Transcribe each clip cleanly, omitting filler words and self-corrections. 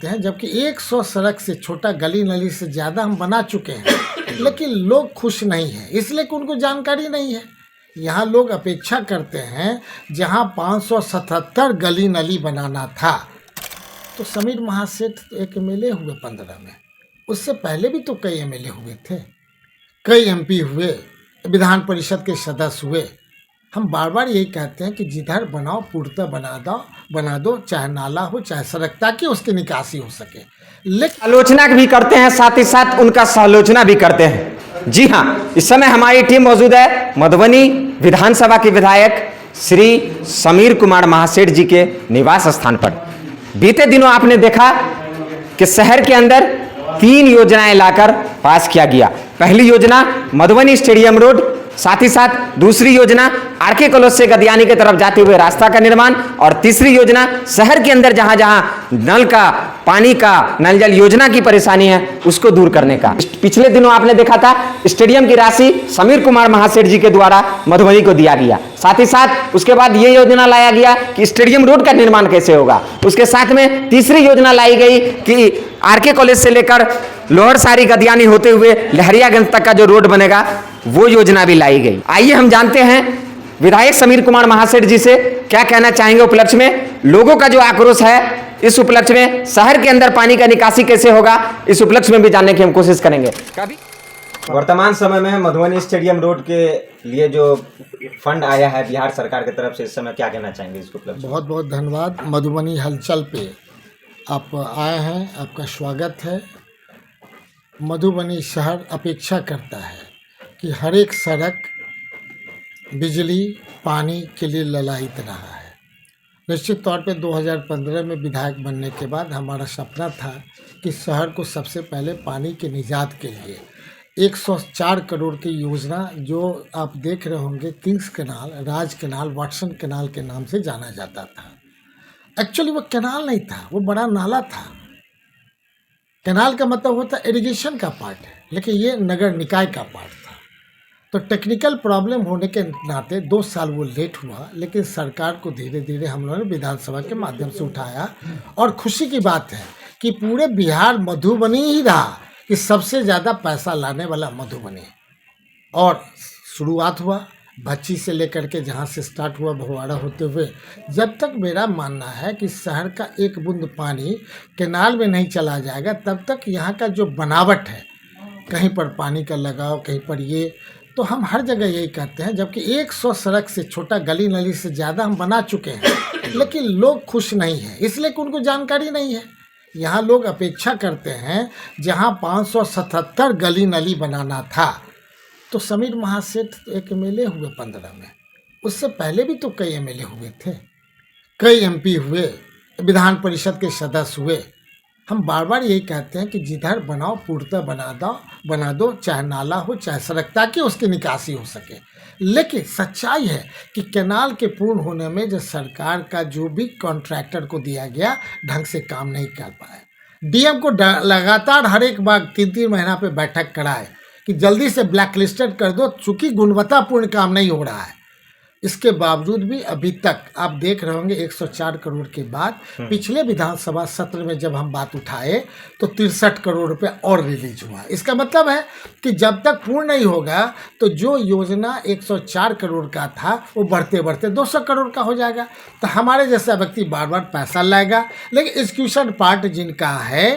हैं, जबकि 100 सड़क से छोटा गली नली से ज़्यादा हम बना चुके हैं, लेकिन लोग खुश नहीं हैं, इसलिए कि उनको जानकारी नहीं है। यहाँ लोग अपेक्षा करते हैं जहाँ 577 गली नली बनाना था, तो समीर महासेठ एक एमएलए हुए 15 में, उससे पहले भी तो कई एमएलए हुए थे, कई एमपी हुए, विधान परिषद के सदस्य हुए। हम बार बार यही कहते हैं कि जिधर बनाओ पूर्णतः बना दो, चाहे नाला हो चाहे सड़क, ताकि उसकी निकासी हो सके। लेकिन आलोचना भी करते हैं, साथ ही साथ उनका समालोचना भी करते हैं। जी हाँ, इस समय हमारी टीम मौजूद है मधुबनी विधानसभा के विधायक श्री समीर कुमार महासेठ जी के निवास स्थान पर। बीते दिनों आपने देखा कि शहर के अंदर 3 योजनाएं लाकर पास किया गया। पहली योजना मधुबनी स्टेडियम रोड, साथ ही साथ दूसरी योजना आरके कॉलेज से गदियानी की तरफ जाते हुए रास्ता का निर्माण, और तीसरी योजना शहर के अंदर जहां जहां नल का पानी का नल जल योजना की परेशानी है उसको दूर करने का। पिछले दिनों आपने देखा था स्टेडियम की राशि समीर कुमार महासेठ जी के द्वारा मधुबनी को दिया गया। साथ ही साथ उसके बाद ये योजना लाया गया कि स्टेडियम रोड का निर्माण कैसे होगा। उसके साथ में तीसरी योजना लाई गई कि आरके कॉलेज से लेकर लोअर सारी गदियानी होते हुए लहरियागंज तक का जो रोड बनेगा वो योजना भी लाई गई। आइए हम जानते हैं विधायक समीर कुमार महासेठ जी से क्या कहना चाहेंगे उपलक्ष्य में। लोगों का जो आक्रोश है इस उपलक्ष्य में, शहर के अंदर पानी का निकासी कैसे होगा, इस उपलक्ष्य में भी जानने की हम कोशिश करेंगे। कभी वर्तमान समय में मधुबनी स्टेडियम रोड के लिए जो फंड आया है बिहार सरकार की तरफ से, इस समय क्या कहना चाहेंगे इस उपलक्ष्य में? बहुत बहुत धन्यवाद। मधुबनी हलचल पे आप आए हैं, आपका स्वागत है। मधुबनी शहर अपेक्षा करता है कि हर एक सड़क बिजली पानी के लिए ललायित रहा है। निश्चित तौर पे 2015 में विधायक बनने के बाद हमारा सपना था कि शहर को सबसे पहले पानी के निजात के लिए 104 करोड़ की योजना, जो आप देख रहे होंगे किंग्स कैनाल, राज कैनाल, वाटसन कैनाल के नाम से जाना जाता था। एक्चुअली वो कैनाल नहीं था, वो बड़ा नाला था। कैनाल का मतलब होता है इरिगेशन का पार्ट है, लेकिन ये नगर निकाय का पार्ट था। तो टेक्निकल प्रॉब्लम होने के नाते 2 साल वो लेट हुआ, लेकिन सरकार को धीरे धीरे हम लोगों ने विधानसभा के माध्यम से उठाया। और खुशी की बात है कि पूरे बिहार मधुबनी ही रहा कि सबसे ज़्यादा पैसा लाने वाला मधुबनी। और शुरुआत हुआ भच्ची से लेकर के, जहाँ से स्टार्ट हुआ भगवाड़ा होते हुए, जब तक मेरा मानना है कि शहर का एक बूंद पानी कैनाल में नहीं चला जाएगा तब तक यहाँ का जो बनावट है, कहीं पर पानी का लगाव, कहीं पर ये, तो हम हर जगह यही कहते हैं। जबकि 100 सड़क से छोटा गली नली से ज़्यादा हम बना चुके हैं, लेकिन लोग खुश नहीं हैं, इसलिए कि उनको जानकारी नहीं है। यहाँ लोग अपेक्षा करते हैं जहाँ 577 गली नली बनाना था, तो समीर महासेठ एक एमएलए हुए 15 में, उससे पहले भी तो कई एमएलए हुए थे, कई एमपी हुए, विधान परिषद के सदस्य हुए। हम बार बार यही कहते हैं कि जिधर बनाओ पूर्णतः बना दो, चाहे नाला हो चाहे सड़क, ताकि उसकी निकासी हो सके। लेकिन सच्चाई है कि कैनाल के पूर्ण होने में जो सरकार का जो भी कॉन्ट्रैक्टर को दिया गया ढंग से काम नहीं कर पाए। डीएम को लगातार हर एक बार 3-3 महीना पे बैठक कराए कि जल्दी से ब्लैक लिस्टेड कर दो, चूँकि गुणवत्तापूर्ण काम नहीं हो रहा है। इसके बावजूद भी अभी तक आप देख रहे होंगे 104 करोड़ के बाद पिछले विधानसभा सत्र में जब हम बात उठाए तो 63 करोड़ रुपए और रिलीज हुआ। इसका मतलब है कि जब तक पूर्ण नहीं होगा तो जो योजना 104 करोड़ का था वो बढ़ते बढ़ते 200 करोड़ का हो जाएगा। तो हमारे जैसा व्यक्ति बार बार पैसा लाएगा, लेकिन एग्जीक्यूशन पार्ट जिनका है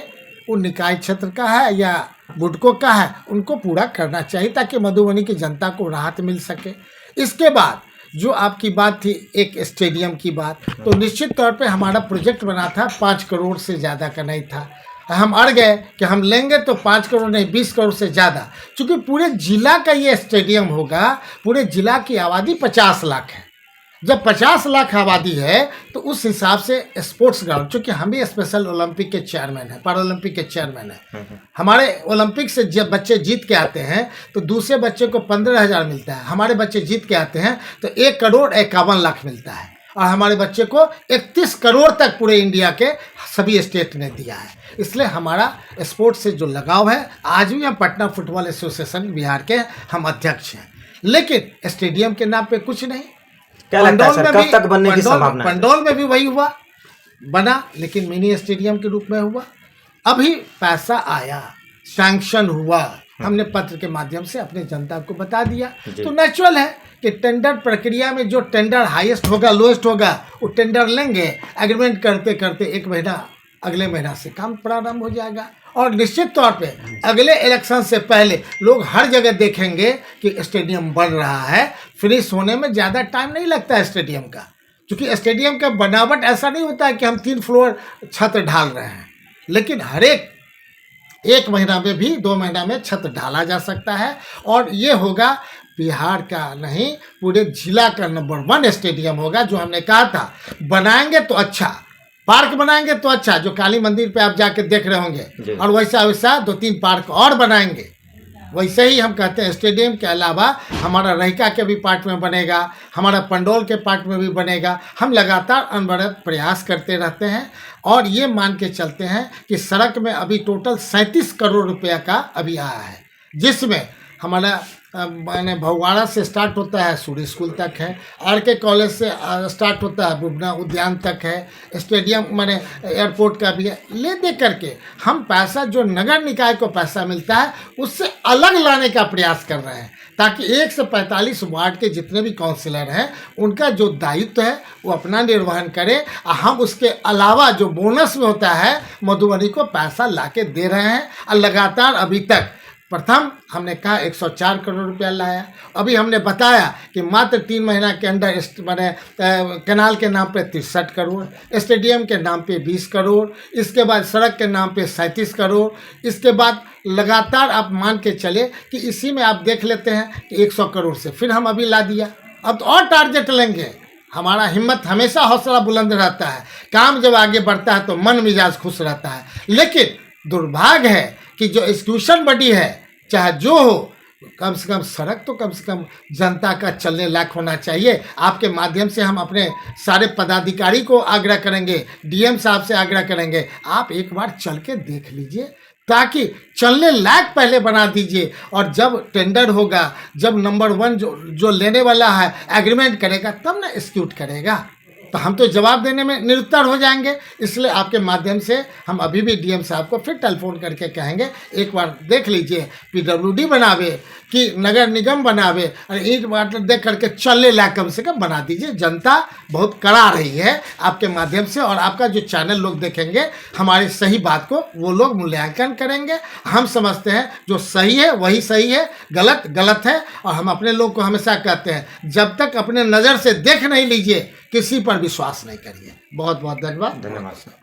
वो निकाय क्षेत्र का है या बुडको का है, उनको पूरा करना चाहिए ताकि मधुबनी की जनता को राहत मिल सके। इसके बाद जो आपकी बात थी एक स्टेडियम की बात, तो निश्चित तौर पे हमारा प्रोजेक्ट बना था 5 करोड़ से ज़्यादा का नहीं था। हम अड़ गए कि हम लेंगे तो 5 करोड़ नहीं 20 करोड़ से ज़्यादा, क्योंकि पूरे जिला का ये स्टेडियम होगा। पूरे जिला की आबादी 50 लाख है। जब 50 लाख आबादी है तो उस हिसाब से स्पोर्ट्स ग्राउंड, चूँकि हम भी स्पेशल ओलंपिक के चेयरमैन हैं, पैरा ओलंपिक के चेयरमैन हैं, हमारे ओलंपिक से जब बच्चे जीत के आते हैं तो दूसरे बच्चे को 15,000 मिलता है, हमारे बच्चे जीत के आते हैं तो 1,51,00,000 मिलता है, और हमारे बच्चे को 31 करोड़ तक पूरे इंडिया के सभी स्टेट ने दिया है। इसलिए हमारा स्पोर्ट्स से जो लगाव है, आज भी हम पटना फुटबॉल एसोसिएशन बिहार के हम अध्यक्ष हैं, लेकिन स्टेडियम के नाम पे कुछ नहीं। क्या लगता है सर, कब तक बनने की संभावना है? पंडौल में भी वही हुआ, बना, लेकिन मिनी स्टेडियम के रूप में हुआ। अभी पैसा आया, सैंक्शन हुआ, हमने पत्र के माध्यम से अपने जनता को बता दिया। तो नेचुरल है कि टेंडर प्रक्रिया में जो टेंडर हाईएस्ट होगा, लोएस्ट होगा, वो टेंडर लेंगे। एग्रीमेंट करते करते एक महीना, अगले महीना से काम प्रारंभ हो जाएगा। और निश्चित तौर पे अगले इलेक्शन से पहले लोग हर जगह देखेंगे कि स्टेडियम बन रहा है। फिनिश होने में ज़्यादा टाइम नहीं लगता है स्टेडियम का, क्योंकि स्टेडियम का बनावट ऐसा नहीं होता है कि हम 3 फ्लोर छत ढाल रहे हैं, लेकिन हर एक महीना में भी 2 महीना में छत ढाला जा सकता है। और ये होगा बिहार का नहीं, पूरे जिला का नंबर 1 स्टेडियम होगा। जो हमने कहा था, बनाएंगे तो अच्छा, पार्क बनाएंगे तो अच्छा, जो काली मंदिर पे आप जाके देख रहे होंगे, और वैसा वैसा 2-3 पार्क और बनाएंगे। वैसे ही हम कहते हैं स्टेडियम के अलावा हमारा रहिका के भी पार्ट में बनेगा, हमारा पंडौल के पार्ट में भी बनेगा। हम लगातार अनवरत प्रयास करते रहते हैं और ये मान के चलते हैं कि सड़क में अभी टोटल 37 करोड़ रुपया का अभी आया है, जिसमें हमारा माने भगवाड़ा से स्टार्ट होता है, सूर्य स्कूल तक है, RK कॉलेज से स्टार्ट होता है, बुबना उद्यान तक है, स्टेडियम माने एयरपोर्ट का भी है। ले दे करके हम पैसा जो नगर निकाय को पैसा मिलता है उससे अलग लाने का प्रयास कर रहे हैं, ताकि 1 से 45 वार्ड के जितने भी काउंसिलर हैं उनका जो दायित्व है वो अपना निर्वहन करें। हम उसके अलावा जो बोनस में होता है मधुबनी को पैसा लाके दे रहे हैं। और लगातार अभी तक प्रथम हमने कहा 104 करोड़ रुपया लाया। अभी हमने बताया कि मात्र 3 महीना के अंदर मैंने कैनाल के नाम पे 63 करोड़, स्टेडियम के नाम पे 20 करोड़, इसके बाद सड़क के नाम पे 37 करोड़, इसके बाद लगातार आप मान के चले कि इसी में आप देख लेते हैं कि 100 करोड़ से फिर हम अभी ला दिया। अब तो और टारगेट लेंगे। हमारा हिम्मत हमेशा हौसला बुलंद रहता है, काम जब आगे बढ़ता है तो मन मिजाज खुश रहता है। लेकिन दुर्भाग्य है कि जो एग्जीक्यूशन बॉडी है, चाहे जो हो, कम से कम सड़क तो कम से कम जनता का चलने लायक होना चाहिए। आपके माध्यम से हम अपने सारे पदाधिकारी को आग्रह करेंगे, DM साहब से आग्रह करेंगे, आप एक बार चल के देख लीजिए, ताकि चलने लायक पहले बना दीजिए। और जब टेंडर होगा, जब नंबर 1 जो लेने वाला है एग्रीमेंट करेगा, तब ना एग्जीक्यूट करेगा। तो हम तो जवाब देने में निरुत्तर हो जाएंगे। इसलिए आपके माध्यम से हम अभी भी DM साहब को फिर टेलीफोन करके कहेंगे, एक बार देख लीजिए, PWD बनावे कि नगर निगम बनावे, और एक बार देख करके चलने लायक कम से कम बना दीजिए। जनता बहुत कड़ा रही है आपके माध्यम से, और आपका जो चैनल लोग देखेंगे हमारी सही बात को वो लोग मूल्यांकन करेंगे। हम समझते हैं जो सही है वही सही है, गलत गलत है। और हम अपने लोग को हमेशा कहते हैं, जब तक अपने नज़र से देख नहीं लीजिए किसी पर विश्वास नहीं करिए। बहुत बहुत धन्यवाद। धन्यवाद सर।